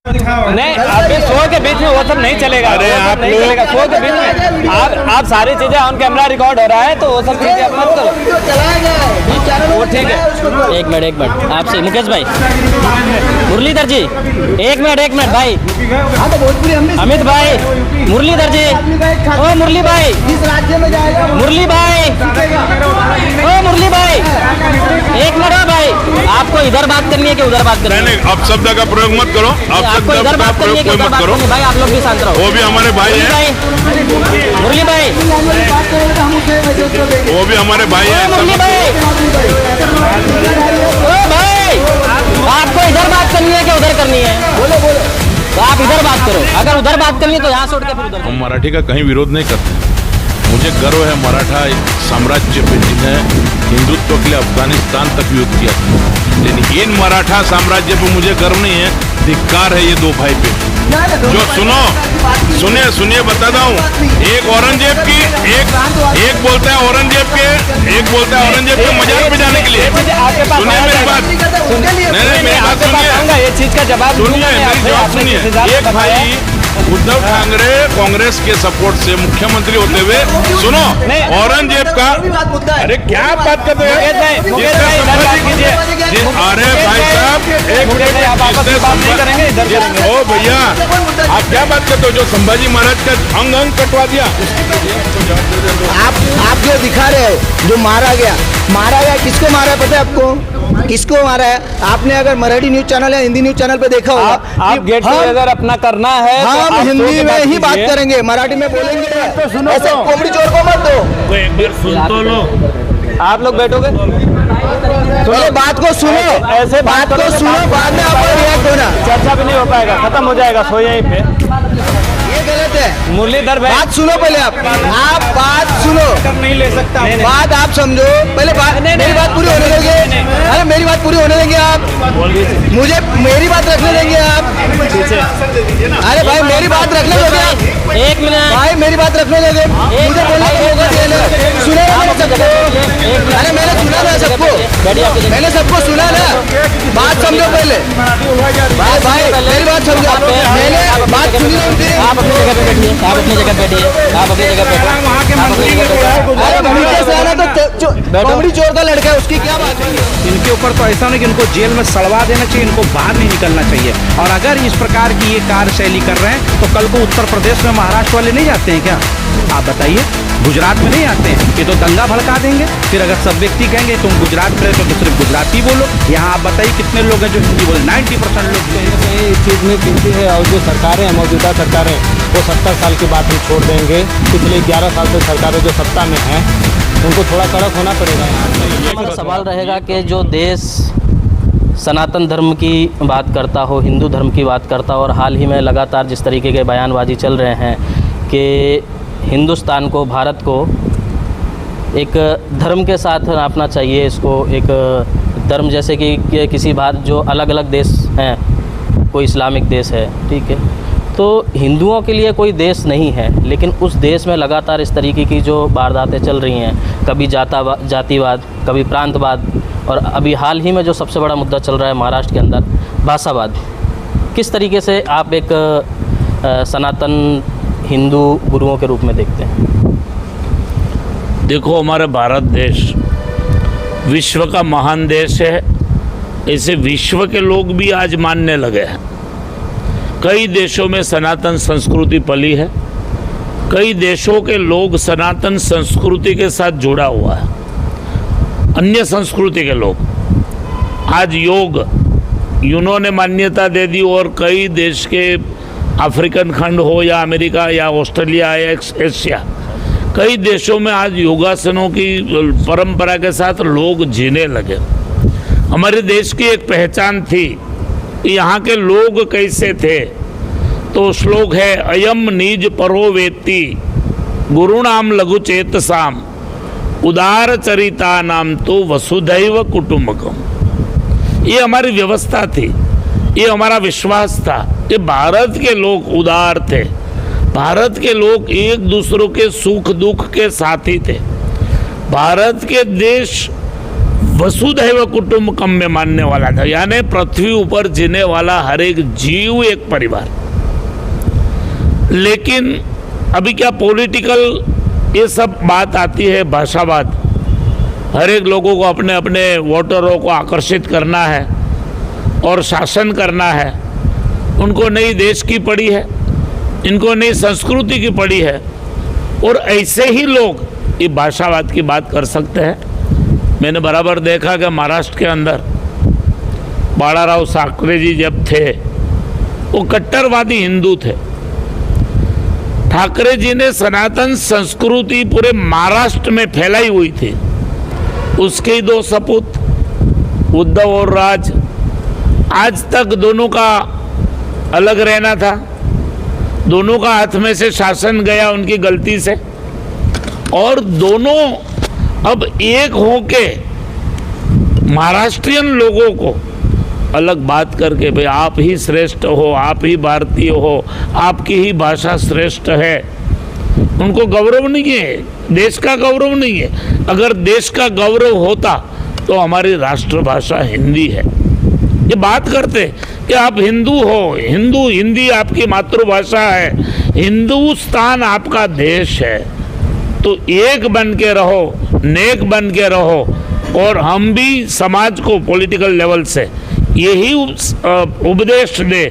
नहीं, अभी शो के बीच में वो सब नहीं चलेगा। अरे आप नहीं चलेगा शो के बीच में। आप सारी चीजें ऑन कैमरा रिकॉर्ड हो रहा है, तो वो सब चीजें आप मत करो। वो ठीक है। एक मिनट आपसे मुकेश भाई, मुरलीधर जी, एक मिनट भाई, अमित भाई, मुरलीधर जी, ओ मुरली भाई, मुरली भाई, ओ मुरली भाई, एक मिनट भाई, आपको इधर बात करनी है कि उधर बात करनी है? नहीं, आप शब्द का प्रयोग मत करो, आप आपको शब्द इधर का बात करनी है प्रयोग कि कोई उधर मत बात करो। करनी है? भाई आप लोग भी शांत रहो। वो भी हमारे भाई हैं, मुरली भाई, वो भी हमारे भाई हैं। मुरली भाई, ओ भाई, आपको इधर बात करनी है कि उधर करनी है? बोलो तो आप इधर बात करो, अगर उधर बात करनी है तो यहाँ से उठ के फिर उधर। हम मराठी का कहीं विरोध नहीं करते। मुझे गर्व है मराठा साम्राज्य पे, जिन्हें हिंदुत्व के लिए अफगानिस्तान तक युद्ध किया था, लेकिन इन मराठा साम्राज्य पे मुझे गर्व नहीं है, धिक्कार है ये दो भाई पे। जो सुनिए बताता हूँ, एक औरंगजेब की, एक बोलता है औरंगजेब के, एक बोलता है औरंगजेब के मजाक पे जाने के लिए। सुनिए मेरी बात, नहीं मेरी बात सुनिए, ये चीज का जवाब सुनिए मेरी जवाब सुनिए। एक भाई उद्धव ठाकरे कांग्रेस के सपोर्ट से मुख्यमंत्री होते हुए, सुनो, औरंगजेब का, अरे क्या बात करते हैं? अरे भाई साहब, एक ओ भैया, आप क्या बात करते हो? जो संभाजी महाराज का अंग कटवा दिया, आप जो दिखा रहे हैं, जो मारा गया किसको मारा है पता है आपको? किसको मारा है? आपने अगर मराठी न्यूज चैनल या हिंदी न्यूज चैनल पे देखा होगा, आप गेट टुगेदर अपना करना है, हम हिंदी में ही बात करेंगे, मराठी में बोलेंगे। ऐसे कोमड़ी चोर को मत दो। एक बार सुन तो लो। आप लोग बैठोगे, पहले बात को सुनो, ऐसे बात को सुनो, बाद में आपको रिएक्ट होना। चर्चा भी नहीं हो पाएगा, खत्म हो जाएगा सो यहीं पे। ये गलत है। मुरलीधर भाई, बात सुनो पहले, आप बात सुनो, नहीं ले सकता। बात आप समझो पहले, मेरी बात पूरी होने देंगे? अरे मेरी बात पूरी होने देंगे आप? मुझे मेरी बात रखने देंगे आप? अरे भाई मेरी बात रखने दोगे आप? एक मिनट भाई मेरी बात रखने दोगे? मुझे बोलने को मौका दिया ना, सुना ना मैंने सबको? अरे मैंने सुना ना सबको, मैंने सबको सुना ना। बात समझो पहले, भाई मेरी बात समझो, मैंने बात सुनी ना उनकी। आप अपनी जगह पे बैठिए, आप अपनी जगह बैठिए, आप अपनी जगह बैठो। अरे कॉमेडी से आना तो कॉमेडी चोर का लड़का है, उसकी क्या बात है? इनके ऊपर तो ऐसा नहीं कि इनको जेल में सड़वा देना चाहिए, इनको बाहर नहीं निकलना चाहिए। और अगर इस प्रकार की ये कार्यशैली कर रहे हैं तो कल को उत्तर प्रदेश में महाराष्ट्र वाले नहीं जाते हैं क्या? आप बताइए, गुजरात में नहीं आते हैं? ये तो दंगा भड़का देंगे। फिर अगर सब व्यक्ति कहेंगे तुम गुजरात में तो सिर्फ गुजराती बोलो। यहाँ आप बताइए कितने लोग हैं जो हिंदी बोले? 90% लोग। इस चीज़ में गिनती है, और जो सरकारें हैं, मौजूदा सरकारें, वो 70 साल की बात हम छोड़ देंगे। पिछले 11 साल से सरकारें जो सत्ता में हैं, उनको थोड़ा कड़क होना पड़ेगा। हमारा सवाल रहेगा कि जो देश सनातन धर्म की बात करता हो, हिंदू धर्म की बात करता हो, और हाल ही में लगातार जिस तरीके के बयानबाजी चल रहे हैं कि हिंदुस्तान को, भारत को एक धर्म के साथ नापना चाहिए, इसको एक धर्म जैसे कि किसी बात जो अलग अलग देश हैं, कोई इस्लामिक देश है, ठीक है, तो हिंदुओं के लिए कोई देश नहीं है, लेकिन उस देश में लगातार इस तरीके की जो वारदातें चल रही हैं, कभी जातिवाद, कभी प्रांतवाद, और अभी हाल ही में जो सबसे बड़ा मुद्दा चल रहा है महाराष्ट्र के अंदर, भाषावाद। किस तरीके से आप एक सनातन हिंदू गुरुओं के रूप में देखते हैं? देखो, हमारा भारत देश विश्व का महान देश है। ऐसे विश्व के लोग भी आज मानने लगे हैं। कई देशों में सनातन संस्कृति पली है, कई देशों के लोग सनातन संस्कृति के साथ जुड़ा हुआ है। अन्य संस्कृति के लोग आज यूनो ने मान्यता दे दी, और कई देश के अफ्रीकन खंड हो या अमेरिका या ऑस्ट्रेलिया या एशिया, कई देशों में आज योगासनों की परंपरा के साथ लोग जीने लगे। हमारे देश की एक पहचान थी कि यहाँ के लोग कैसे थे, तो श्लोक है, अयम निज परो वेत्ति गुरुणाम लघु चेतसाम उदार चरिता नाम तो वसुधैव कुटुंबकम। ये हमारी व्यवस्था थी, ये हमारा विश्वास था कि भारत के लोग उदार थे, भारत के लोग एक दूसरों के सुख दुख के साथी थे। भारत के देश वसुधैव कुटुंबकम में मानने वाला था, यानी पृथ्वी ऊपर जीने वाला हर एक जीव एक परिवार। लेकिन अभी क्या पॉलिटिकल ये सब बात आती है, भाषावाद, हर एक लोगों को अपने अपने वोटरों को आकर्षित करना है और शासन करना है। उनको नई देश की पड़ी है, इनको नई संस्कृति की पड़ी है, और ऐसे ही लोग ये भाषावाद की बात कर सकते हैं। मैंने बराबर देखा कि महाराष्ट्र के अंदर बाळाराव ठाकरे जी जब थे वो कट्टरवादी हिंदू थे। ठाकरे जी ने सनातन संस्कृति पूरे महाराष्ट्र में फैलाई हुई थी। उसके ही दो सपूत उद्धव और राज, आज तक दोनों का अलग रहना था, दोनों का हाथ में से शासन गया उनकी गलती से, और दोनों अब एक होके महाराष्ट्रियन लोगों को अलग बात करके भाई आप ही श्रेष्ठ हो, आप ही भारतीय हो, आपकी ही भाषा श्रेष्ठ है, उनको गौरव नहीं है, देश का गौरव नहीं है। अगर देश का गौरव होता तो हमारी राष्ट्रभाषा हिंदी है। ये बात करते कि आप हिंदू हो, हिंदी आपकी मातृभाषा है, हिंदुस्तान आपका देश है, तो एक बन के रहो, नेक बन के रहो। और हम भी समाज को पॉलिटिकल लेवल से यही उपदेश दे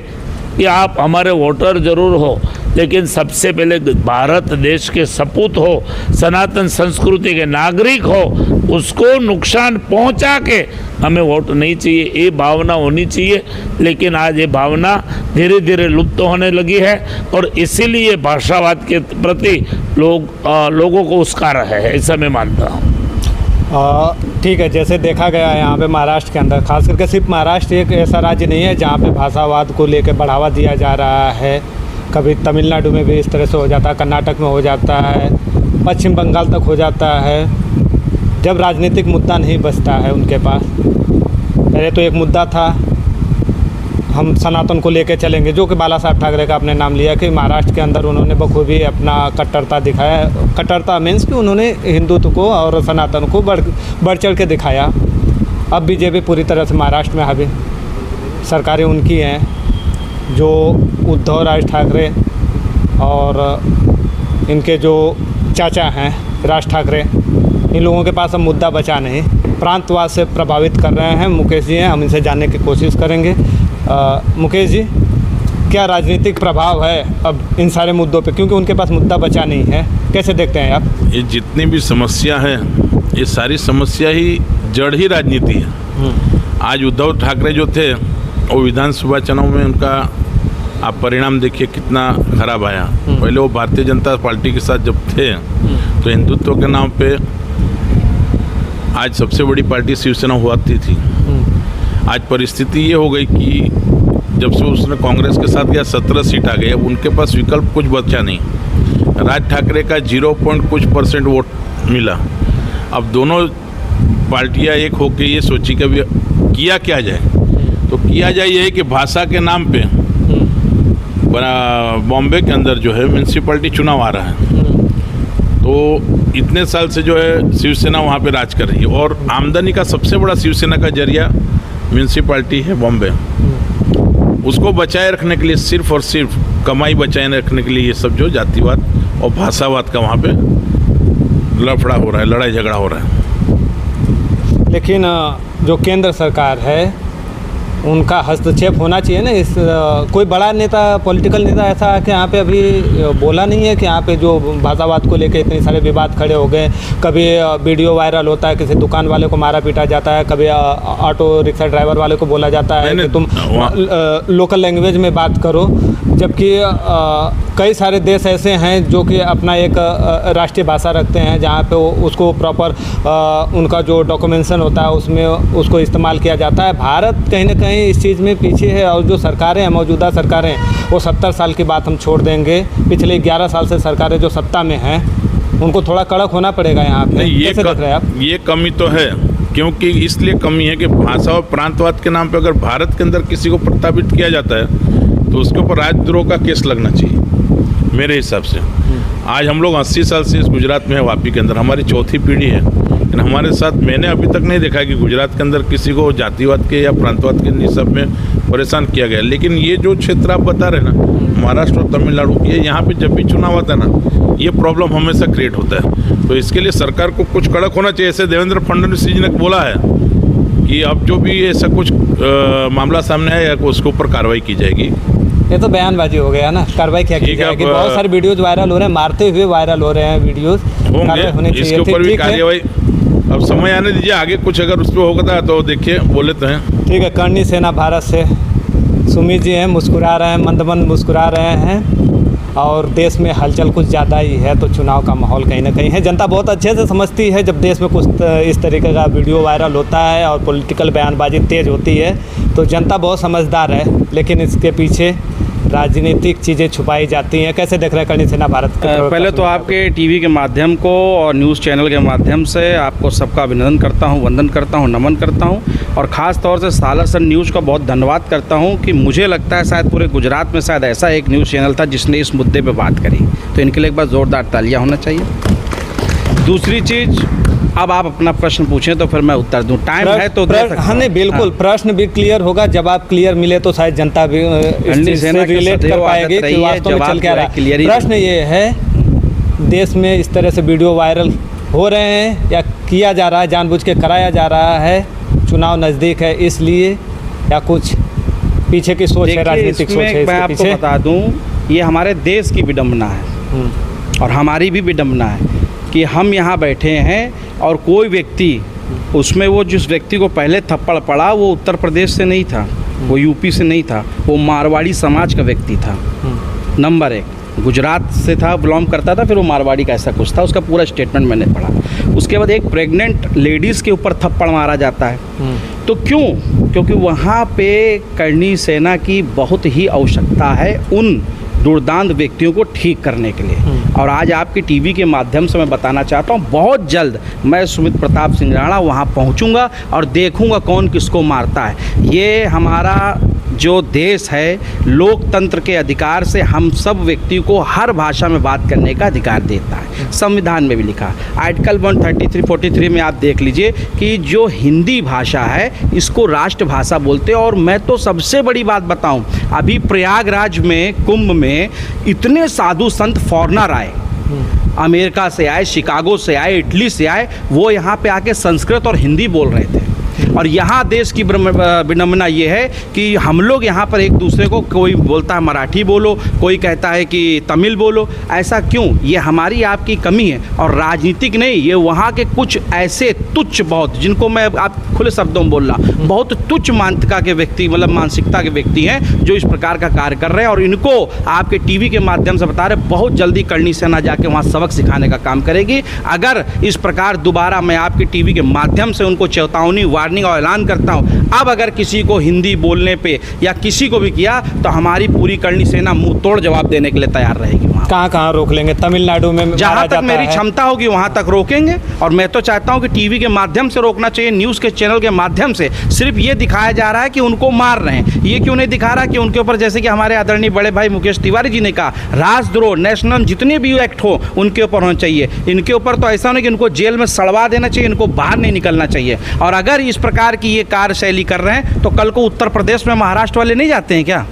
कि आप हमारे वोटर जरूर हो, लेकिन सबसे पहले भारत देश के सपूत हो, सनातन संस्कृति के नागरिक हो, उसको नुकसान पहुंचा के हमें वोट नहीं चाहिए, ये भावना होनी चाहिए। लेकिन आज ये भावना धीरे धीरे लुप्त होने लगी है, और इसीलिए भाषावाद के प्रति लोगों को उस्का रहा है, ऐसा मैं मानता हूँ। ठीक है, जैसे देखा गया है यहाँ पे महाराष्ट्र के अंदर, खास करके सिर्फ महाराष्ट्र एक ऐसा राज्य नहीं है जहाँ पे भाषावाद को लेकर बढ़ावा दिया जा रहा है। कभी तमिलनाडु में भी इस तरह से हो जाता है, कर्नाटक में हो जाता है, पश्चिम बंगाल तक हो जाता है, जब राजनीतिक मुद्दा नहीं बचता है उनके पास। पहले तो एक मुद्दा था हम सनातन को लेकर चलेंगे, जो कि बाला साहब ठाकरे का आपने नाम लिया कि महाराष्ट्र के अंदर उन्होंने बखूबी अपना कट्टरता दिखाया। कट्टरता मीन्स कि उन्होंने हिंदुत्व को और सनातन को बढ़ चढ़ के दिखाया। अब बीजेपी पूरी तरह से महाराष्ट्र में हावी, सरकारें उनकी हैं, जो उद्धव राज ठाकरे और इनके जो चाचा हैं राज ठाकरे, इन लोगों के पास अब मुद्दा बचा नहीं, प्रांतवाद से प्रभावित कर रहे हैं। मुकेश जी हैं, हम इनसे जानने की कोशिश करेंगे। मुकेश जी, क्या राजनीतिक प्रभाव है अब इन सारे मुद्दों पे, क्योंकि उनके पास मुद्दा बचा नहीं है, कैसे देखते हैं आप? ये जितनी भी समस्या है, ये सारी समस्या ही जड़ ही राजनीति है। आज उद्धव ठाकरे जो थे वो विधानसभा चुनाव में उनका आप परिणाम देखिए कितना खराब आया। पहले वो भारतीय जनता पार्टी के साथ जब थे तो हिंदुत्व के नाम पे आज सबसे बड़ी पार्टी शिवसेना हुआ थी। आज परिस्थिति ये हो गई कि जब से उसने कांग्रेस के साथ गया 17 सीट आ गई, अब उनके पास विकल्प कुछ बचा नहीं। राज ठाकरे का 0.कुछ% वोट मिला। अब दोनों पार्टियां एक होकर ये सोची कि अभी किया क्या जाए, तो किया जाए ये कि भाषा के नाम पे बॉम्बे के अंदर जो है म्यूनसिपैलिटी चुनाव आ रहा है, तो इतने साल से जो है शिवसेना वहाँ पे राज कर रही है, और आमदनी का सबसे बड़ा शिवसेना का जरिया म्यूनसिपैलिटी है बॉम्बे। उसको बचाए रखने के लिए, सिर्फ और सिर्फ कमाई बचाए रखने के लिए ये सब जो जातिवाद और भाषावाद का वहाँ पे लफड़ा हो रहा है, लड़ाई झगड़ा हो रहा है। लेकिन जो केंद्र सरकार है उनका हस्तक्षेप होना चाहिए ना। इस कोई बड़ा नेता, पॉलिटिकल नेता ऐसा है कि यहाँ पे अभी बोला नहीं है कि यहाँ पे जो भाषावाद को लेकर इतने सारे विवाद खड़े हो गए। कभी वीडियो वायरल होता है, किसी दुकान वाले को मारा पीटा जाता है, कभी ऑटो रिक्शा ड्राइवर वाले को बोला जाता है कि तुम लोकल लैंग्वेज में बात करो, जबकि कई सारे देश ऐसे हैं जो कि अपना एक राष्ट्रीय भाषा रखते हैं जहाँ पे उसको प्रॉपर उनका जो डॉक्यूमेंटेशन होता है उसमें उसको इस्तेमाल किया जाता है। भारत कहीं ना कहीं इस चीज़ में पीछे है, और जो सरकारें हैं, मौजूदा सरकारें, वो 70 साल की बात हम छोड़ देंगे, पिछले 11 साल से सरकारें जो सत्ता में हैं उनको थोड़ा कड़क होना पड़ेगा यहाँ पे। कैसे देख रहे हैं आप? ये कमी तो है, क्योंकि इसलिए कमी है कि भाषा और प्रांतवाद के नाम पे अगर भारत के अंदर किसी को प्रताड़ित किया जाता है तो उसके ऊपर राजद्रोह का केस लगना चाहिए मेरे हिसाब से। आज हम लोग 80 साल से इस गुजरात में है, वापी के अंदर हमारी चौथी पीढ़ी है। लेकिन हमारे साथ मैंने अभी तक नहीं देखा कि गुजरात के अंदर किसी को जातिवाद के या प्रांतवाद के निसब में परेशान किया गया। लेकिन ये जो क्षेत्र आप बता रहे हैं ना, महाराष्ट्र और तमिलनाडु, ये यहाँ पे जब भी चुनाव आता है ना, ये प्रॉब्लम हमेशा क्रिएट होता है। तो इसके लिए सरकार को कुछ कड़क होना चाहिए। ऐसे देवेंद्र फडणवीस जी ने बोला है कि अब जो भी ऐसा कुछ मामला सामने आया उसके ऊपर कार्रवाई की जाएगी। ये तो बयानबाजी हो गया ना, कार्रवाई क्या की ठीक है, जाएगी? अब बहुत सारे वीडियोज वायरल हो रहे हैं, मारते हुए वायरल हो रहे हैं वीडियोज, कार्रवाई होनी होंगे, इसके चाहिए। ऊपर भी ठीक है, कार्रवाई अब समय आने दीजिए, आगे कुछ अगर उस पर होगा तो देखिए, बोले तो हैं। ठीक है। करणी सेना भारत से सुमित जी हैं, मुस्कुरा रहे हैं, मंद मंद मुस्कुरा रहे हैं, और देश में हलचल कुछ ज़्यादा ही है, तो चुनाव का माहौल कहीं ना कहीं है। जनता बहुत अच्छे से समझती है जब देश में कुछ इस तरीके का वीडियो वायरल होता है और पॉलिटिकल बयानबाजी तेज़ होती है, तो जनता बहुत समझदार है। लेकिन इसके पीछे राजनीतिक चीज़ें छुपाई जाती हैं। कैसे देख रहे हैं करणी सेना भारत के? पहले तो आपके टीवी के माध्यम को और न्यूज़ चैनल के माध्यम से आपको सबका अभिनंदन करता हूं, वंदन करता हूं, नमन करता हूं, और ख़ास तौर से सालासर न्यूज़ का बहुत धन्यवाद करता हूं कि मुझे लगता है शायद पूरे गुजरात में शायद ऐसा एक न्यूज़ चैनल था जिसने इस मुद्दे पे बात करी, तो इनके लिए एक बार ज़ोरदार तालियां होना चाहिए। दूसरी चीज़, अब आप अपना प्रश्न पूछें तो फिर मैं उत्तर दूं, टाइम है तो दे सकता हूं। हाँ नहीं, बिल्कुल। प्रश्न भी क्लियर होगा, जवाब क्लियर मिले तो शायद जनता भी इस चीज़ से रिलेट कर पाएगी कि वास्तव में चल क्या रहा है। प्रश्न ये है, देश में इस तरह से वीडियो वायरल हो रहे हैं या किया जा रहा है, जानबूझ के कराया जा रहा है, चुनाव नज़दीक है इसलिए, या कुछ पीछे की सोच है, राजनीतिक सोच है मैं इसके आपको पीछे? बता दूं, ये हमारे देश की विडंबना है और हमारी भी विडंबना है कि हम यहाँ बैठे हैं और कोई व्यक्ति, उसमें वो जिस व्यक्ति को पहले थप्पड़ पड़ा वो उत्तर प्रदेश से नहीं था, वो यूपी से नहीं था, वो मारवाड़ी समाज का व्यक्ति था। नंबर 1, गुजरात से था, बिलोंग करता था, फिर वो मारवाड़ी का ऐसा कुछ था, उसका पूरा स्टेटमेंट मैंने पढ़ा। उसके बाद एक प्रेग्नेंट लेडीज़ के ऊपर थप्पड़ मारा जाता है, तो क्यों? क्योंकि वहाँ पे करणी सेना की बहुत ही आवश्यकता है उन दुर्दांत व्यक्तियों को ठीक करने के लिए। और आज आपके टीवी के माध्यम से मैं बताना चाहता हूँ, बहुत जल्द मैं सुमित प्रताप सिंह राणा वहाँ पहुँचूँगा और देखूँगा कौन किसको मारता है। ये हमारा जो देश है, लोकतंत्र के अधिकार से हम सब व्यक्ति को हर भाषा में बात करने का अधिकार देता है। संविधान में भी लिखा, आर्टिकल 133-43 में आप देख लीजिए कि जो हिंदी भाषा है इसको राष्ट्रभाषा बोलते हैं। और मैं तो सबसे बड़ी बात बताऊं, अभी प्रयागराज में कुंभ में इतने साधु संत फॉरेनर आए, अमेरिका से आए, शिकागो से आए, इटली से आए, वो यहाँ पे आके संस्कृत और हिंदी बोल रहे थे। और यहाँ देश की विडंबना ये है कि हम लोग यहाँ पर एक दूसरे को, कोई बोलता है मराठी बोलो, कोई कहता है कि तमिल बोलो। ऐसा क्यों? ये हमारी आपकी कमी है और राजनीतिक नहीं, ये वहाँ के कुछ ऐसे तुच्छ, बहुत, जिनको मैं आप खुले शब्दों में बोल रहा, बहुत तुच्छ मानसिकता के व्यक्ति, मतलब मानसिकता के व्यक्ति हैं जो इस प्रकार का कार्य कर रहे हैं। और इनको आपके टीवी के माध्यम से बता रहे, बहुत जल्दी करणी सेना जाके वहाँ सबक सिखाने का काम करेगी। अगर इस प्रकार दोबारा, मैं आपके टीवी के माध्यम से उनको चेतावनी, वार्निंग और ऐलान करता हूं, अब अगर किसी को हिंदी बोलने पे या किसी को भी किया तो हमारी पूरी करणी सेना मुंह तोड़ जवाब देने के लिए तैयार रहेगी। कहाँ कहाँ रोक लेंगे? तमिलनाडु में जहाँ तक मेरी क्षमता होगी वहाँ तक रोकेंगे। और मैं तो चाहता हूँ कि टीवी के माध्यम से रोकना चाहिए, न्यूज़ के चैनल के माध्यम से। सिर्फ ये दिखाया जा रहा है कि उनको मार रहे हैं, ये क्यों नहीं दिखा रहा कि उनके ऊपर, जैसे कि हमारे आदरणीय बड़े भाई मुकेश तिवारी जी ने कहा, राजद्रोह, नेशनल जितने भी एक्ट हो उनके ऊपर होना चाहिए। इनके ऊपर तो ऐसा नहीं कि इनको जेल में सड़वा देना चाहिए, इनको बाहर नहीं निकलना चाहिए। और अगर इस प्रकार की ये कार्यशैली कर रहे हैं तो कल को उत्तर प्रदेश में महाराष्ट्र वाले नहीं जाते हैं क्या?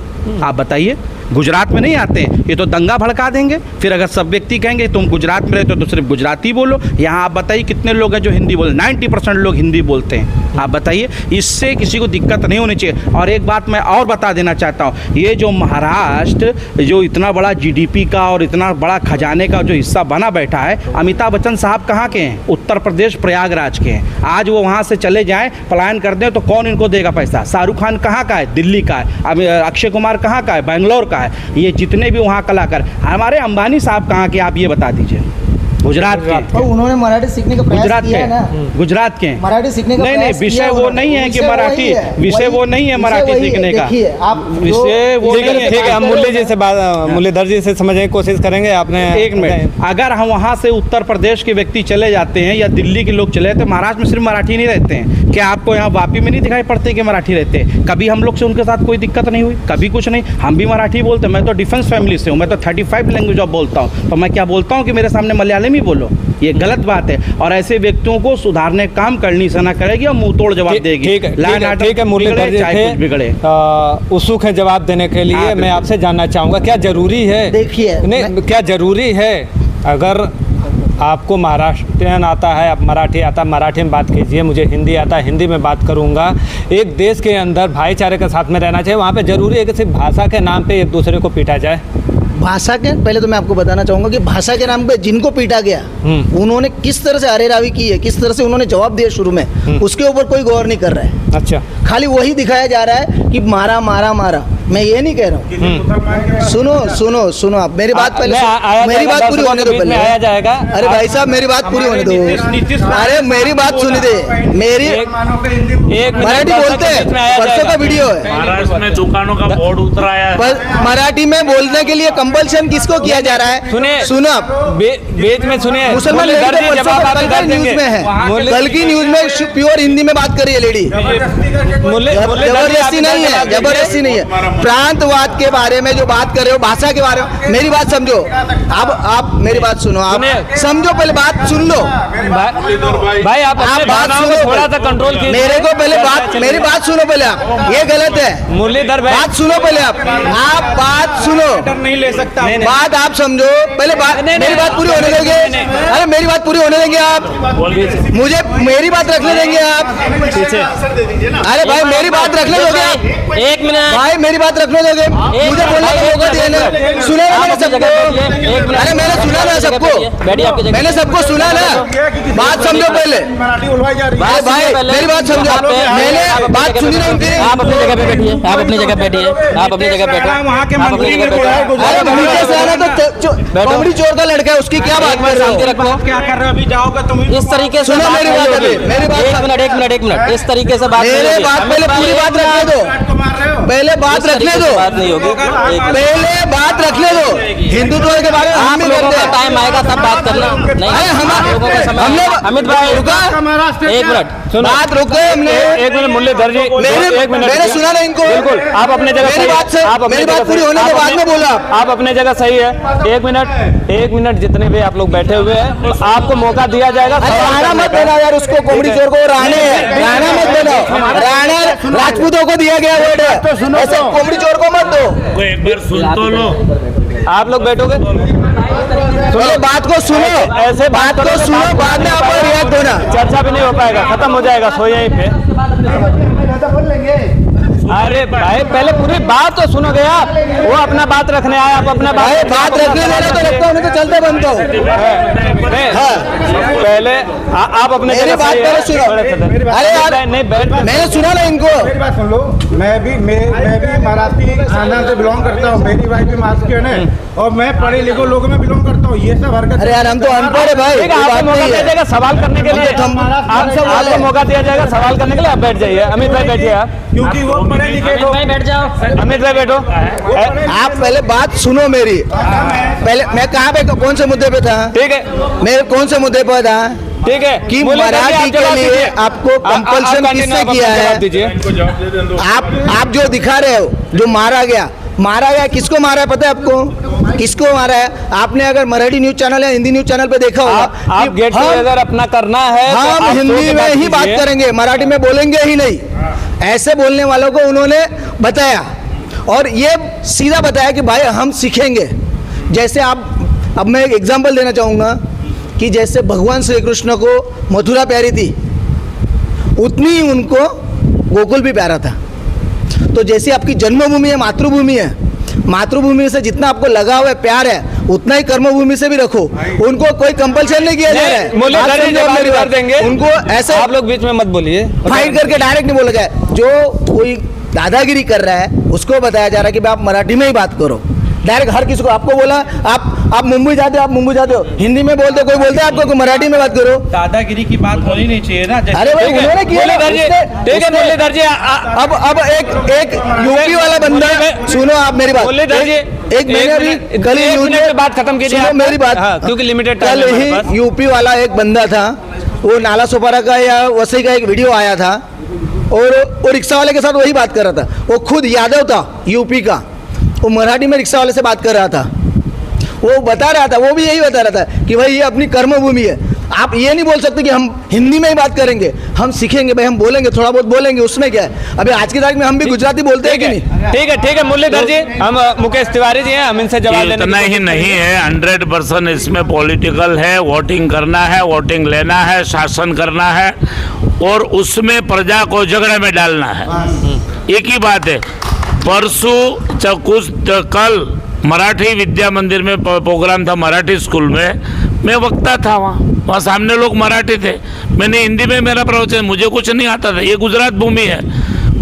आप बताइए, गुजरात में नहीं आते हैं, ये तो दंगा भड़का देंगे। फिर अगर सब व्यक्ति कहेंगे तुम गुजरात में रहते हो तो सिर्फ गुजराती बोलो। यहाँ आप बताइए कितने लोग हैं जो हिंदी बोल, 90% लोग हिंदी बोलते हैं। आप बताइए, इससे किसी को दिक्कत नहीं होनी चाहिए। और एक बात मैं और बता देना चाहता हूँ, ये जो महाराष्ट्र जो इतना बड़ा GDP का और इतना बड़ा खजाने का जो हिस्सा बना बैठा है, अमिताभ बच्चन साहब कहाँ के हैं? उत्तर प्रदेश प्रयागराज के हैं। आज वो वहाँ से चले जाएँ, पलायन कर दें, तो कौन इनको देगा पैसा? शाहरुख खान कहाँ का है? दिल्ली का है। अक्षय कुमार कहाँ का है? बेंगलोर का है। ये जितने भी वहाँ कलाकार, हमारे अंबानी साहब कहाँ के? आप ये बता दीजिए। गुजरात के। और उन्होंने मराठी सीखने का प्रयास किया है ना। गुजरात के मराठी सीखने का नहीं, विषय वो नहीं है कि मराठी, विषय वो नहीं है मराठी सीखने का, विषय वो नहीं है। ठीक है, हम मुरली जी से बात, मुरलीधर जी से समझने की कोशिश करेंगे। आपने एक मिनट, अगर हम वहाँ से उत्तर प्रदेश के व्यक्ति चले जाते हैं या दिल्ली के लोग चले जाते हैं, महाराष्ट्र में सिर्फ मराठी नहीं रहते हैं क्या? आपको यहाँ वापी में नहीं दिखाई पड़ते कि मराठी रहते हैं? कभी हम लोग से उनके साथ कोई दिक्कत नहीं हुई, कभी कुछ नहीं। हम भी मराठी बोलते हैं। मैं तो डिफेंस फैमिली से हूँ, मैं तो 35 लैंग्वेज बोलता हूँ। तो मैं क्या बोलता हूँ कि मेरे सामने मलयालम में ही बोलो, ये गलत बात है। और ऐसे व्यक्तियों को सुधारने का काम करनी सेना करेगी और मुंह तोड़ जवाब देगी। ठीक है मुरलीधर जी चाहे कुछ बिगड़े। उत्सुक है जवाब देने के लिए। मैं आपसे जानना चाहूँगा क्या जरूरी है, देखिए, नहीं क्या जरूरी है, अगर आपको महाराष्ट्रियन आता है, आप मराठी आता, मराठी में बात कीजिए, मुझे हिंदी आता है, हिंदी में बात करूंगा। एक देश के अंदर भाईचारे के साथ में रहना चाहिए, वहाँ पे ज़रूरी है कि सिर्फ भाषा के नाम पे एक दूसरे को पीटा जाए? भाषा के पहले तो मैं आपको बताना चाहूँगा कि भाषा के नाम पे जिनको पीटा गया उन्होंने किस तरह से अरेरावी की है, किस तरह से उन्होंने जवाब दिया शुरू में, उसके ऊपर कोई गौर नहीं कर रहा है। अच्छा, खाली वही दिखाया जा रहा है कि मारा मारा मारा। मैं ये नहीं कह रहा हूँ। सुनो सुनो सुनो, आप मेरी बात पहले मेरी बात पूरी होने दो पहले। आया जाएगा। अरे भाई साहब मेरी बात पूरी होने दो। अरे मेरी बात सुन दे, मेरी एक मराठी बोलते हैं, परसों का वीडियो है। महाराष्ट्र में दुकानों का बोर्ड उतराया है। पर मराठी में बोलने के लिए कंपल्सन किसको किया जा रहा है? सुनिए, सुनो आप बीच में सुनिए, मुसलमान लेडी तो परसों का कल का न्यूज में है, कल की न्यूज में प्योर हिंदी में बात करी है लेडी। जबरदस्ती नहीं है, जबरदस्ती नहीं है। प्रांतवाद के बारे में जो बात कर रहे हो, भाषा के बारे में, मेरी बात समझो। अब आप मेरी बात सुनो, आप समझो, पहले बात सुन लो भाई। आप बात सुनो, थोड़ा सा कंट्रोल कीजिए। मेरे को पहले बात, मेरी बात सुनो पहले आप, ये गलत है। मुरलीधर भाई बात सुनो पहले आप बात सुनो, नहीं ले सकता बात आप समझो पहले। बात मेरी बात पूरी होने देंगे? अरे मेरी बात पूरी होने देंगे आप? मुझे मेरी बात रखने देंगे आप? अरे भाई मेरी बात रखने दोगे आप? एक मिनट भाई मेरी बात रखने दोगे? मुझे बोलने का मौका दिया ना, सुना ना मैंने सबको। अरे मैंने सुना ना सबको, मैंने सबको सुना ना। बात समझो पहले भाई, भाई मेरी बात समझो। मैंने बात सुनी ना उनकी। आप अपनी जगह पे बैठिए, आप अपनी जगह बैठिए, आप अपनी जगह बैठो, आप अपनी जगह बैठो। अरे नीचे से आना तो कॉमेडी चोर का लड़का है, उसकी क्या बात कर रहे हो? रखो, क्या कर रहे हो? अभी जाओगे तुम। इस तरीके से सुनो मेरी बात, मेरी बात, एक मिनट, इस तरीके से बात मेरे बात पहले पूरी बात रखने दो, पहले बात रखने दो, बात नहीं होगी। पहले बात रखने दो। हिंदुत्व के बारे में आप हम भी लोगों करते का हैं। टाइम आएगा तब बात करना। नहीं, अरे आप लोगों का समय आएगा। अमित भाई रुका, एक मिनट, बात रुक गए हमने। एक मिनट मुरलीधर जी, एक मिनट, मैंने सुना ना इनको। बिल्कुल, आप अपने जगह मेरी सही बात से, आप अपनी मेरी जगह बात पूरी सही- होने के आप बाद में अपने- बोला। आप अपने जगह सही है। एक मिनट जितने भी आप लोग बैठे हुए हैं, आपको मौका दिया जाएगा। अरे राणा मत देना यार उसको, कॉमेडी चोर को राणे है, राणा मत देना। राणा राजपूतों को दिया गया वर्ड है, ऐसे कॉमेडी चोर को मत दो। वो एक बार सुन तो लो। आप लोग बैठोगे, पहले बात को सुनो, ऐसे बात को सुनो, बाद में आपको रिएक्ट होना। चर्चा भी नहीं हो पाएगा, खत्म हो जाएगा, सो यहीं पे। अरे भाई पहले पूरी बात तो सुनोगे आप। वो अपना बात रखने आए, आप अपना भाई बात रखने देना तो रखता हूँ, नहीं तो चलते बनता हूँ। पहले आप अपने मेरी जगह बात सही है। पहले सुनो। अरे यार नहीं बैठ, मैंने सुना ना इनको। मेरी बात सुन लो। मैं भी मराठी खानदान से बिलोंग करता हूँ, मेरी वाइफ भी महाराष्ट्रियन है और मैं पढ़े लिखे लोगों में बिलोंग करता हूँ। ये सब हरकत, अरे यार हम तो अनपढ़ है भाई, ठीक है, आपको मौका दिया जाएगा सवाल करने के लिए। आपको मौका दिया जाएगा सवाल करने के लिए, आप बैठ जाइए। अमित भाई बैठिए आप, क्योंकि वो पढ़े लिखे अमित लोग। भाई बैठ जाओ। अमित भाई बैठो। आप पहले बात सुनो मेरी। पहले मैं कहाँ पे, कौन से मुद्दे पे था? ठीक है, मैं कौन से मुद्दे पर था ठीक है कि मुरलीधर जी, आप मराठी के जवाब लिए दीजिए। आपको कंपल्सन आप किसने continue, किया आप अपना है? जवाब दीजिए। आप जो दिखा रहे हो, जो मारा गया, किसको मारा है पता है आपको? किसको मारा है? आपने अगर मराठी न्यूज चैनल या हिंदी न्यूज चैनल पे देखा होगा आप गेट टुगेदर अपना करना है तो हम आप हिंदी सोच में ही बात कीजिए। करेंगे, मराठी में बोलेंगे ही नहीं। ऐसे बोलने वालों को उन्होंने बताया और ये सीधा बताया कि भाई हम सीखेंगे। जैसे आप, अब मैं एक एग्जांपल देना चाहूँगा कि जैसे भगवान श्री कृष्ण को मथुरा प्यारी थी, उतनी ही उनको गोकुल भी प्यारा था। तो जैसे आपकी जन्मभूमि है, मातृभूमि है, मातृभूमि से जितना आपको लगाव है, प्यार है, उतना ही कर्मभूमि से भी रखो। उनको कोई कंपल्सन नहीं किया जा रहा है। मुरलीधर बात जी समझो जवाब मेरी बात। देंगे उनको ऐसे आप लोग बीच में मत बोलिए। फाइट करके डायरेक्ट नहीं बोला जाए। जो कोई दादागिरी कर रहा है उसको बताया जा रहा है कि भाई आप मराठी में ही बात करो। डायरेक्ट हर किसी को आपको बोला, आप मुंबई जाते हो, आप मुंबई जाते हो, हिंदी में बोलते हो, कोई बोलते हैं आपको कि मराठी में बात करो। दादागिरी की बात होनी नहीं चाहिए ना। अरे भाई उन्होंने किया ना, मुरलीधर जी, उसने- ठीक है उसने- मुरलीधर जी, अब एक यूपी वाला बंदा, सुनो आप मेरी बात। मुरलीधर जी, एक मैंने अभी कल ही न्यूज़ में बात खत्म कीजिए। सुनो मेरी बात। हाँ, क्योंकि लिमिटेड कल टाइम है ही हमारे पास। यूपी वाला एक बंदा था, वो नाला सोपारा का या वसई का एक वीडियो आया था और वो रिक्शा वाले के साथ वही बात कर रहा था। वो खुद यादव था यूपी का, वो मराठी में रिक्शा वाले से बात कर रहा था। वो बता रहा था, वो भी यही बता रहा था कि भाई ये अपनी कर्म भूमि है। आप ये नहीं बोल सकते कि हम हिंदी में ही बात करेंगे, हम सीखेंगे भाई, हम बोलेंगे, थोड़ा बहुत बोलेंगे, उसमें क्या है। अभी आज की तारीख में हम भी गुजराती बोलते हैं कि नहीं? ठीक है मुरलीधर जी, हम मुकेश तिवारी जी हैं, हम इनसे जवाब लेने इतना ही नहीं है, 100% इसमें पॉलिटिकल है। वोटिंग करना है, वोटिंग लेना है, शासन करना है और उसमें प्रजा को झगड़े में डालना है। एक ही बात है। परसों कल मराठी विद्या मंदिर में प्रोग्राम था, मराठी स्कूल में, मैं वक्ता था वहाँ सामने लोग मराठी थे, मैंने हिंदी में मेरा प्रवचन, मुझे कुछ नहीं आता था। ये गुजरात भूमि है।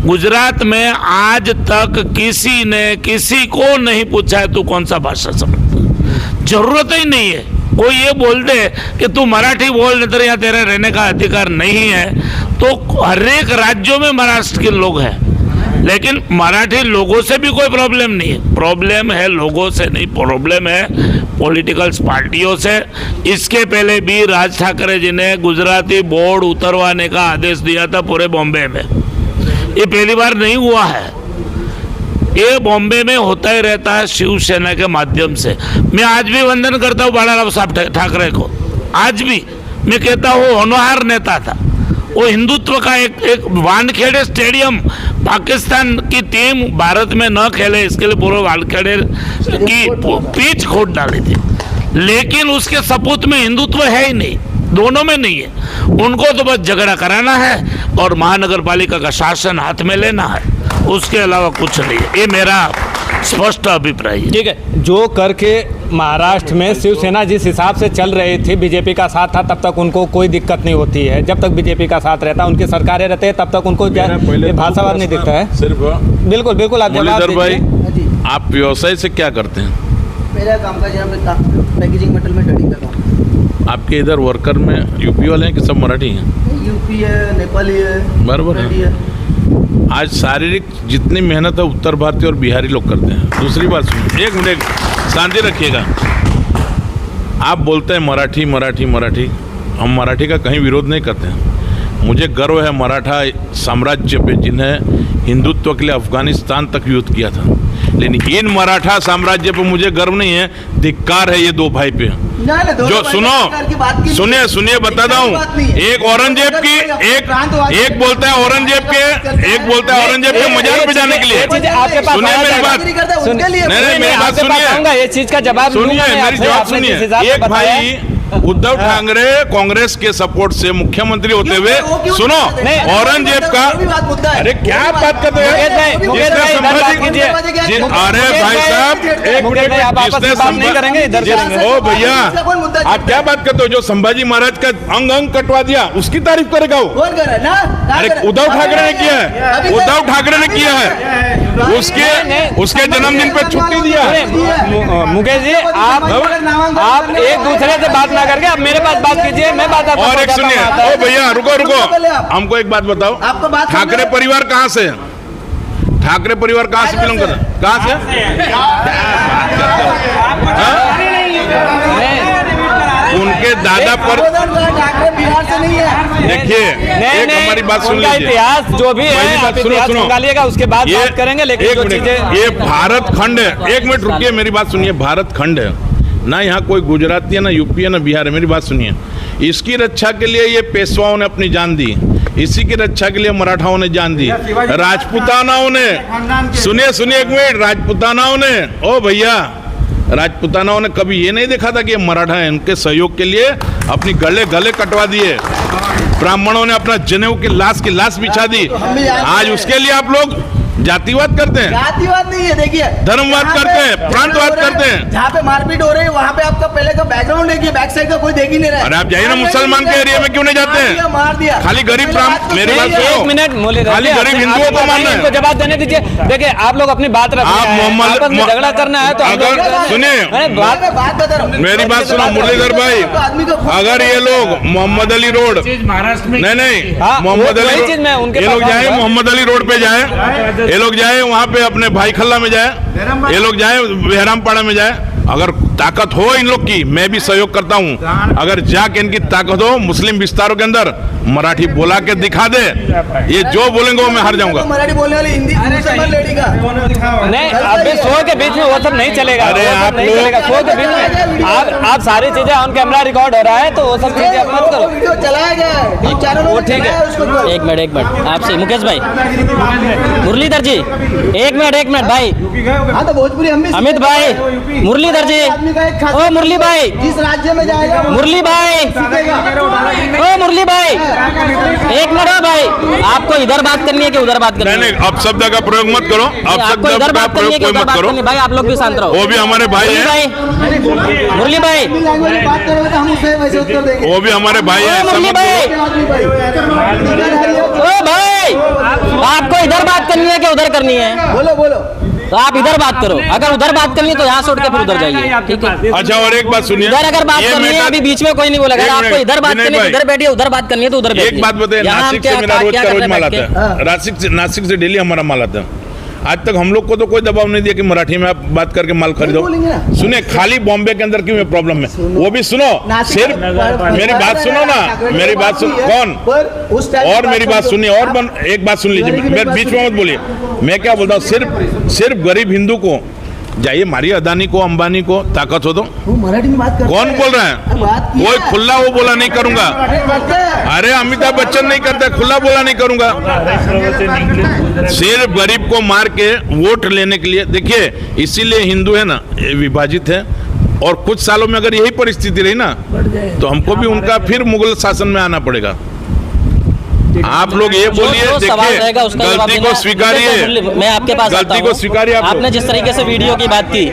गुजरात में आज तक किसी ने किसी को नहीं पूछा है तू कौन सा भाषा समझता, जरूरत ही नहीं है। कोई ये बोल दे कि तू मराठी बोल, नहीं तो यहाँ तेरे रहने का अधिकार नहीं है। तो हर एक राज्यों में महाराष्ट्र के लोग हैं, लेकिन मराठी लोगों से भी कोई प्रॉब्लम नहीं है। प्रॉब्लम है लोगों से नहीं, प्रॉब्लम है पॉलिटिकल पार्टियों से। इसके पहले भी राज ठाकरे जी ने गुजराती बोर्ड उतरवाने का आदेश दिया था पूरे बॉम्बे में। ये पहली बार नहीं हुआ है, ये बॉम्बे में होता ही रहता है शिवसेना के माध्यम से। मैं आज भी वंदन करता हूँ बाळाराव साहब ठाकरे को, आज भी मैं कहता हूँ होनहार नेता था। वो हिंदुत्व का एक वानखेड़े स्टेडियम पाकिस्तान की टीम भारत में न खेले इसके लिए पूर्व वानखेड़े की पिच खोद डाली थी, लेकिन उसके सपूत में हिंदुत्व है ही नहीं, दोनों में नहीं है। उनको तो बस झगड़ा कराना है और महानगर पालिका का शासन हाथ में लेना है, उसके अलावा कुछ नहीं है। ये मेरा स्पष्ट अभिप्राय है। ठीक है, जो करके महाराष्ट्र में शिवसेना जिस हिसाब से चल रही थी, बीजेपी का साथ था, तब तक उनको कोई दिक्कत नहीं होती है। जब तक बीजेपी का साथ रहता है, उनकी सरकारें रहते हैं, तब तक उनको भाषावाद नहीं दिखता है। सिर्फ बिल्कुल आप जवाब मुरलीधर भाई, दीजिए। आप व्यवसाय से क्या करते हैं? मेरा काम का पैकेजिंग मेटल में ट्रेडिंग का काम। आपके इधर वर्कर में यूपी वाले हैं कि सब मराठी हैं? यूपी है, नेपाली है, बराबर है। रेड्डी है। आज शारीरिक जितनी मेहनत है उत्तर भारतीय और बिहारी लोग करते हैं। दूसरी बात सुनिए, एक मिनट शांति रखिएगा। आप बोलते हैं मराठी मराठी मराठी, हम मराठी का कहीं विरोध नहीं करते हैं। मुझे गर्व है मराठा साम्राज्य पे जिन्हें हिंदुत्व के लिए अफगानिस्तान तक युद्ध किया था, लेकिन इन मराठा साम्राज्य पे मुझे गर्व नहीं है, धिक्कार है ये दो भाई पे। जो सुनिए बताता हूँ। एक औरंगजेब की एक बोलता है औरंगजेब के मजार पे जाने के लिए। सुनिए मेरी बात, नहीं मेरी बात सुनिए, ये चीज का जवाब सुनिए मेरी जवाब सुनिए। एक भाई उद्धव ठाकरे कांग्रेस के सपोर्ट से मुख्यमंत्री होते हुए, सुनो, औरंगजेब का, अरे क्या बात करते हैं? अरे भाई साहब एक मिनट, ओ भैया आप क्या बात करते हो? जो संभाजी महाराज का अंग अंग कटवा दिया उसकी तारीफ करेगा वो? अरे उद्धव ठाकरे ने किया है, उद्धव ठाकरे ने किया है, उसके जन्मदिन पे छुट्टी दिया। मुकेश जी, आप एक दूसरे से बात ना करके आप मेरे पास बात कीजिए, मैं बात आपको और एक सुनिए, ओ भैया रुको, हमको एक बात बताओ, ठाकरे परिवार कहाँ से है? ठाकरे परिवार कहाँ से बिलोंग करता है? कहाँ से? उनके दादा पर बिहार से नहीं है। देखिए, एक हमारी बात सुन लीजिए, इतिहास जो भी है आप इतिहास निकालिएगा, उसके बाद बात करेंगे। लेकिन जो चीजें, ये भारत खंड है, एक मिनट रुकिए, मेरी बात सुनिए, भारत खंड है ना, यहाँ कोई गुजराती है ना यूपी है ना बिहार है। मेरी बात सुनिए, इसकी रक्षा के लिए ये पेशवाओं ने अपनी जान दी, इसी की रक्षा के लिए मराठाओं ने जान दी, राजपूतानाओं ने, सुनिए एक मिनट, राजपूतानाओं ने, ओ भैया राजपूतानाओं ने कभी ये नहीं देखा था कि ये मराठा है, इनके सहयोग के लिए अपनी गले कटवा दिए। ब्राह्मणों ने अपना जनेऊ की लाश बिछा दी। आज उसके लिए आप लोग जातिवाद करते हैं? जातिवाद नहीं है, देखिए धर्मवाद करते हैं, प्रांतवाद करते हैं। जहाँ पे मारपीट हो रही है वहाँ पे आपका पहले का बैकग्राउंड देखिए, बैक साइड का कोई देख ही नहीं रहा है। अरे आप जाइए ना मुसलमान के एरिया में, क्यों नहीं जाते हैं? मार दिया खाली गरीब मेरी बात सुनो, एक मिनट मुरलीधर, खाली गरीब हिंदुओं को मारना है। जवाब देने दीजिए। देखिए आप लोग अपनी बात रखिए, आप आपस में झगड़ा करना है तो सुनिए मेरी बात सुनो मुरलीधर भाई, अगर ये लोग मोहम्मद अली रोड, नहीं मोहम्मद अली, ये लोग जाए मोहम्मद अली रोड पे जाए, ये लोग जाए वहाँ पे अपने भाई खल्ला में जाए, ये लोग जाए बेहरामपाड़ा में जाए, अगर ताकत हो इन लोग की, मैं भी सहयोग करता हूं। अगर जाके इनकी ताकत हो मुस्लिम विस्तारों के अंदर, मराठी बोला के दिखा दे, ये जो बोलेंगे वो मैं हार जाऊंगा। मराठी बोलने वाली हिंदी लेडी का नहीं, अभी शो के बीच में वो सब नहीं चलेगा। अरे आप नहीं चलेगा शो के बीच में। आप सारी चीजें ऑन कैमरा रिकॉर्ड हो रहा है, तो वो सब चीजें आप मत करो। वीडियो चलाया गया है, वो ठीक है। एक मिनट आपसे मुकेश भाई, मुरलीधर जी, एक मिनट भाई, हाँ तो भोजपुरी हम भी अमित भाई, मुरलीधर जी, आदमी का एक ओ मुरली भाई, जिस राज्य में जाएगा मुरली भाई, ओ मुरली भाई, एक मिनट भाई, आपको इधर बात करनी है कि उधर बात करनी है? नहीं, अब शब्द का प्रयोग मत करो, अब आपको शब्द इधर का बात करनी है प्रयोग कि कोई उधर मत बात करो। करनी है? भाई आप लोग भी शांत रहो। वो भी हमारे भाई हैं, मुरली भाई, लैंग्वेज में बात करोगे तो हम उसे वैसे उत्तर देंगे। वो भी हमारे भाई हैं। मुरली समझ भाई, लो। ओ भाई, आपको इधर बात करनी है कि उधर करनी है? बोलो तो आप इधर बात करो, अगर उधर बात करनी है तो यहाँ से उठ के फिर उधर जाइए, ठीक है? अच्छा, और एक बात सुनिए, इधर अगर बात ये करनी है, मैटर- अभी बीच में कोई नहीं बोलेगा। एक आपको मिनट, इधर बात विनय करनी है, भाई, उधर बैठिए, उधर बात करनी है तो उधर बैठिए। एक बात बताइए, यहाँ हम नासिक से क्या- मेरा रोज क्या का कर रोज रहे माल हैं बैठ आता है, नासिक से डेली हमारा माल आता है। आज तक हम लोग को तो कोई दबाव नहीं दिया कि मराठी में आप बात करके माल खरीदो। बोलेंगे ना। सुनिए, खाली बॉम्बे के अंदर क्यों है प्रॉब्लम है, वो भी सुनो। सिर्फ मेरी बात सुनो ना, मेरी बात सुन, कौन और मेरी बात सुनिए, और एक बात सुन लीजिए, मेरे बीच में मत बोलिए। मैं क्या बोलता हूँ, सिर्फ गरीब हिंदू को जाइए, मारिए अदानी को, अंबानी को, ताकत हो तो। वो मराठी में बात करते कौन हैं। बोल रहा है? बात किया कोई है। खुला वो बोला नहीं करूंगा। करते हैं। अरे अमिताभ बच्चन नहीं करते, खुला बोला नहीं करूंगा। सिर्फ गरीब को मार के वोट लेने के लिए, देखिए इसीलिए हिंदू है ना, ये विभाजित है। और कुछ सालों में अगर यही परिस्थिति रही ना, तो हमको भी उनका फिर मुगल शासन में आना पड़ेगा। आप लोग ये बोलिए, जो सवाल देखिए रहेगा उसका जवाब गलती देना। को स्वीकारिए, मैं आपके पास आता गलती हूँ। को स्वीकारिए। आपने जिस तरीके से वीडियो की बात की,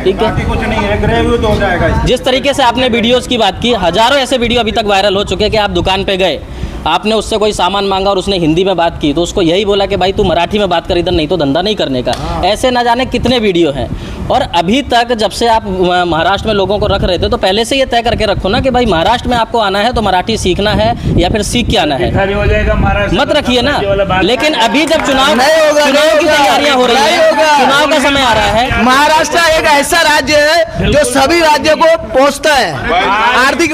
ठीक है, कुछ नहीं है, ग्रेव तो हो जाएगा। जिस तरीके से आपने वीडियोस की बात की, हजारों ऐसे वीडियो अभी तक वायरल हो चुके हैं कि आप दुकान पे गए, आपने उससे कोई सामान मांगा और उसने हिंदी में बात की, तो उसको यही बोला कि भाई तू मराठी में बात कर, इधर नहीं तो धंधा नहीं करने का। ऐसे ना जाने कितने वीडियो हैं। और अभी तक जब से आप महाराष्ट्र में लोगों को रख रहे थे, तो पहले से ये तय करके रखो ना कि भाई महाराष्ट्र में आपको आना है तो मराठी सीखना है या फिर सीख के आना है, मत रखिए ना। लेकिन अभी जब चुनाव की तैयारियां हो रही है, चुनाव का समय आ रहा है, महाराष्ट्र एक ऐसा राज्य है जो सभी राज्यों को पोषता है, आर्थिक